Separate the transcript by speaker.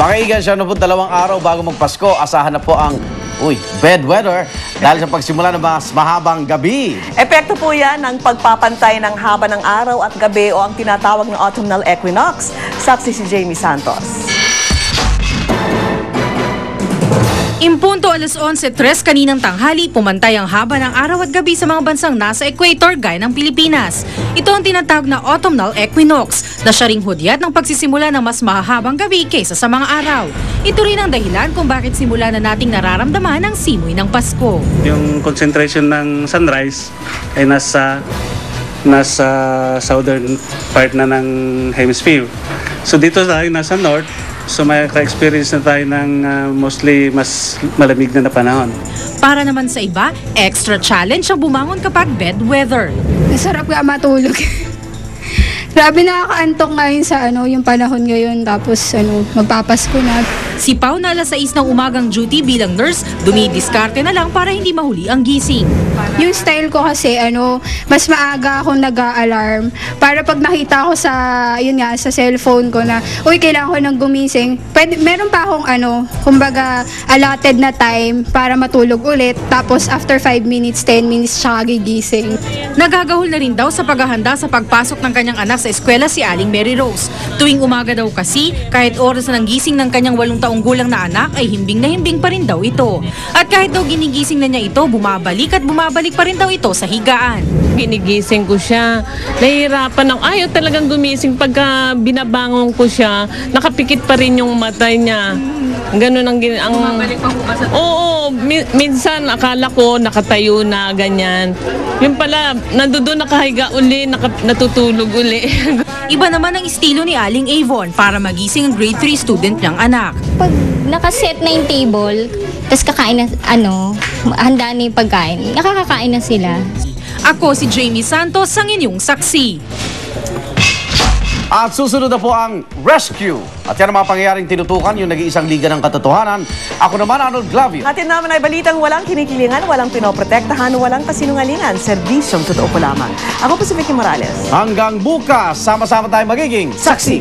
Speaker 1: Makaigan siya na po 2 araw bago magpasko. Asahan na po ang bad weather dahil sa pagsimula ng mas mahabang gabi.
Speaker 2: Epekto po yan ng pagpapantay ng haba ng araw at gabi o ang tinatawag na autumnal equinox. Saksi si Jamie Santos.
Speaker 3: Impunto 11:03 kaninang tanghali, pumantay ang haba ng araw at gabi sa mga bansang nasa equator gaya ng Pilipinas. Ito ang tinatawag na autumnal equinox na siya ring hudyat ng pagsisimula ng mas mahahabang gabi kaysa sa mga araw. Ito rin ang dahilan kung bakit simula na nating nararamdaman ang simoy ng Pasko.
Speaker 4: Yung concentration ng sunrise ay nasa southern part na ng hemisphere. So dito tayo nasa north. So may ka-experience na tayo ng mostly mas malamig na panahon.
Speaker 3: Para naman sa iba, extra challenge ang bumangon kapag bad weather.
Speaker 5: Masarap nga matulog. Grabe, nakakaantok ngayon sa yung panahon ngayon, tapos magpapasko na.
Speaker 3: Si Pao na alas 6 ng umagang duty bilang nurse, dumidiskarte na lang para hindi mahuli ang gising.
Speaker 5: Yung style ko kasi mas maaga akong nag-a-alarm para pag nakita ko sa cellphone ko na kailangan ko nang gumising. Meron pa akong kumbaga allotted na time para matulog ulit, tapos after 5 minutes, 10 minutes siya gigising.
Speaker 3: Nagagahol na rin daw sa paghahanda sa pagpasok ng kanyang anak sa eskwela si Aling Mary Rose. Tuwing umaga daw kasi, kahit oras na ng gising ng kanyang 8 taong gulang na anak ay himbing na himbing pa rin daw ito. At kahit daw ginigising na niya ito, bumabalik pa rin daw ito sa higaan.
Speaker 6: Ginigising ko siya. Nahihirapan ako. Ayaw talagang gumising pagka binabangon ko siya. Nakapikit pa rin yung mata niya. Ganun ang bumabalik pa po ba sa... Oo, minsan akala ko nakatayo na ganyan. Yung pala, nandoon nakahiga uli, natutulog uli.
Speaker 3: Iba naman ang estilo ni Aling Avon para magising ang grade 3 student niyang anak.
Speaker 7: Pag nakaset na yung table, tapos kakain na, handa na yung pagkain, nakakakain na sila.
Speaker 3: Ako si Jamie Santos, ang inyong saksi.
Speaker 1: At susunod na po ang rescue. At yan ang mga pangyayaring tinutukan, yung nag-iisang liga ng katotohanan. Ako naman, Arnold Glavio.
Speaker 2: Atin naman ay balitang walang kinikilingan, walang pinoprotektahan, walang kasinungalingan. Serbisyong totoo po lamang. Ako po si Vicky Morales.
Speaker 1: Hanggang bukas, sama-sama tayo magiging saksi.